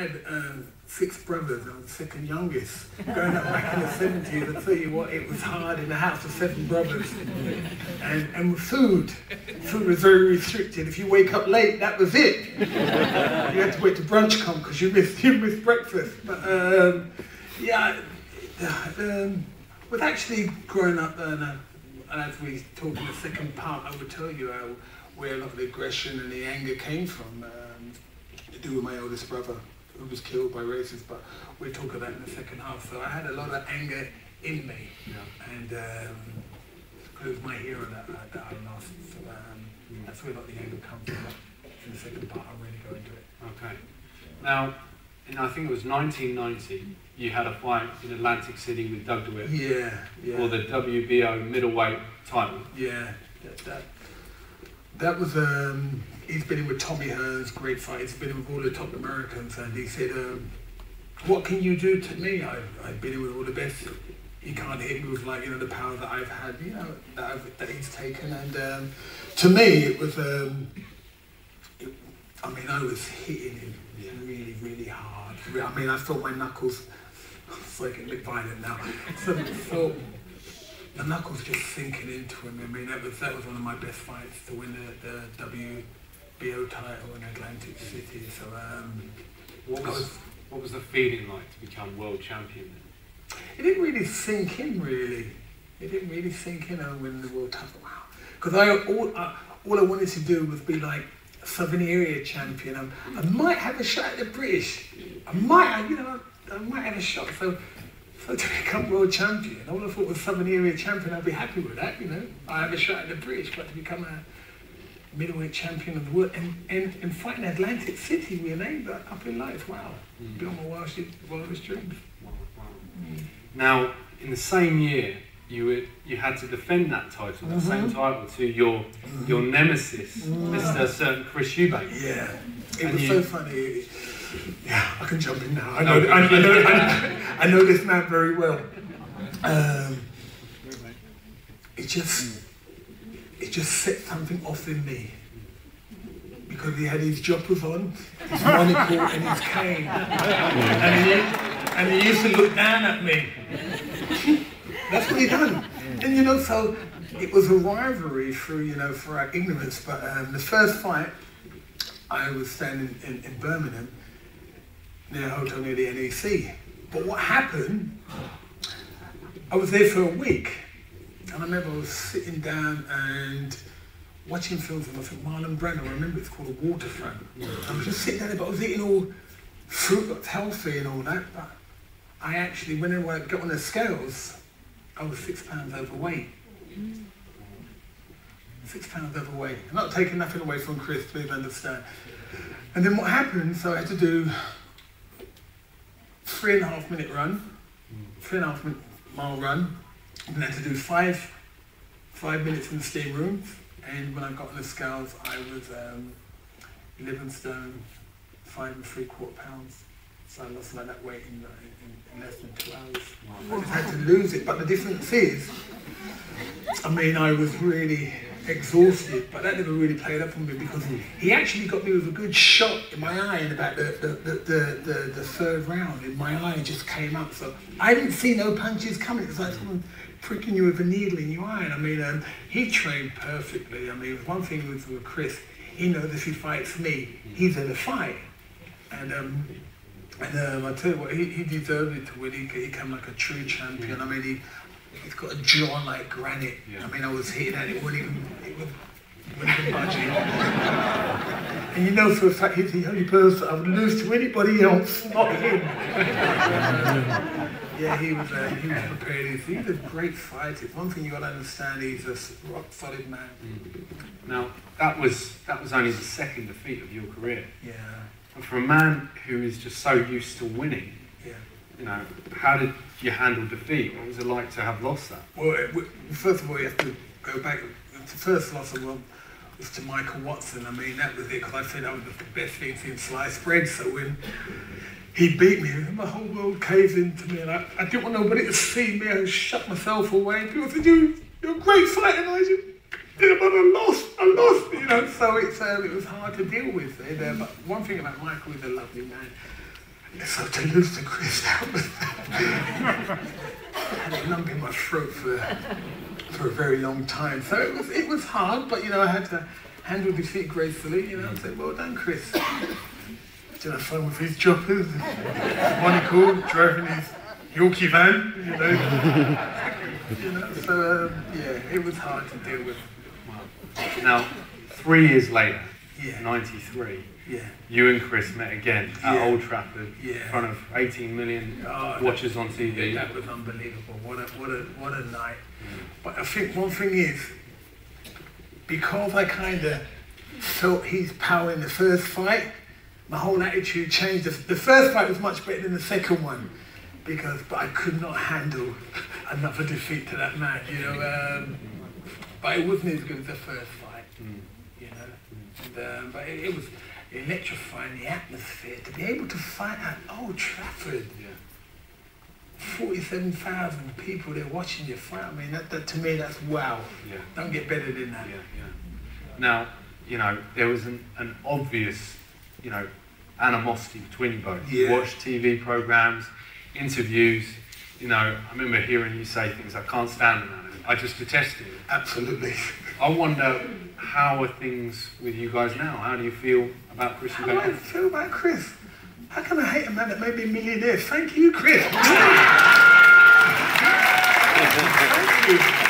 had 6 brothers. I was the second youngest. Growing up back in the 70s, I tell you what, it was hard in a house of 7 brothers. And with food was very restricted. If you wake up late, that was it. You had to wait till brunch come because you missed breakfast. But with actually growing up, and as we talk in the second part, I would tell you where a lot of the aggression and the anger came from, to do with my oldest brother, who was killed by racists, but we'll talk about that in the second half. So I had a lot of anger in me, and it was my hero that I lost. So that's where a lot of the anger comes from. In the second part, I'll really go into it. Okay. Now, I think it was 1990, you had a fight in Atlantic City with Doug DeWitt. Yeah. For the WBO middleweight title. Yeah, that was, he's been in with Tommy Hearns, great fight. He's been in with all the top Americans, and he said, what can you do to me? I've been in with all the best. You can't hit me with, like, the power that I've had, that he's taken. And to me, it was, I was hitting him really, really hard. I felt my knuckles, it's like a bit violent now. So I felt the knuckles just sinking into him. That was one of my best fights to win the WBO title in Atlantic City. So what was the feeling like to become world champion then? It didn't really sink in, really. It didn't really sink in when the world title. Wow. Because all I wanted to do was be like Southern Area champion. I might have a shot at the British. I might have a shot. So to become world champion, all I thought was Southern Area champion. I'd be happy with that. I have a shot at the British, but to become a middleweight champion of the world and fighting Atlantic City, we named that up in life. Wow, beyond my wildest dreams. Wow. Now, in the same year, you had to defend that title, that same title, to your nemesis, Mr. Certain Chris Eubank. Yeah, it was so funny. Yeah, I can jump in now. I know this man very well. It just set something off in me because he had his joppers on, his monocle and his cane, and he used to look down at me. That's what he done. And so it was a rivalry through, for our ignorance. But the first fight, I was standing in Birmingham, near a hotel near the NEC. But what happened, I was there for a week. And I remember I was sitting down and watching films of, I think, Marlon Brando. I remember it's called A Waterfront. I was just sitting there, but I was eating all fruit that's healthy and all that. But I actually, whenever I got on the scales, I was 6 pounds overweight. 6 pounds overweight. I'm not taking nothing away from Chris, please understand. And then what happened, so I had to do 3.5 minute run, 3.5 mile run, and then I had to do five minutes in the steam room. And when I got on the scales, I was 11 stone, 5 3/4 pounds. So I lost like that weight in less than 2 hours. Wow. I just had to lose it. But the difference is, I was really exhausted, but that never really played up on me because he actually got me with a good shot in my eye in about the third round. And my eye just came up. So I didn't see no punches coming. It's like someone pricking you with a needle in your eye. And he trained perfectly. One thing with Chris, he knows if he fights me, he's in a fight. And I tell you what, he deserved it to win. He came like a true champion. He's got a jaw like granite. Yeah. I was hitting at it, it wouldn't even budging. And for a fact, he's the only person I would lose to anybody else, not him. Yeah, he was prepared. He's a great fighter. One thing you got to understand, he's a rock solid man. Now, that was only the second defeat of your career. Yeah. And for a man who is just so used to winning, how did you handle defeat? What was it like to have lost that? Well, first of all, you have to go back. The first loss was to Michael Watson. That was it, because I said that was the best thing since sliced bread. So when he beat me, my whole world caved into me, and I didn't want nobody to see me. I shut myself away. People said, "You're a great fighter, Nigel." But I lost, So it was hard to deal with. But one thing about Michael, he's a lovely man. So to lose to Chris, that was I had a lump in my throat for a very long time. So it was hard, but you know, I had to handle defeat gracefully, you know, and say, well done, Chris. Did have fun with his choppers, Monaco, driving his Yorkie van, you know. So yeah, it was hard to deal with. Now, 3 years later, Yeah. 93, Yeah. you and Chris met again at Yeah. Old Trafford Yeah. in front of 18 million watchers on TV. That was unbelievable. What a night. But I think one thing is, because I kind of felt his power in the first fight, my whole attitude changed. The first fight was much better than the second one, but I could not handle another defeat to that man, you know. But it wasn't as good as the first fight, you know. And, but it was electrifying, the atmosphere, to be able to fight at Old Trafford. Yeah. 47,000 people there watching you fight. I mean, that to me, that's wow. Yeah. Don't get better than that. Yeah, yeah. Now, you know, there was an obvious, you know, animosity between you both. Yeah. You watched TV programs, interviews. You know, I remember hearing you say things, I can't stand the man. I just detest him. Absolutely. I wonder, how are things with you guys now? How do you feel about Chris? How do I feel about Chris? How can I hate a man that made me a millionaire? Thank you, Chris. Thank you.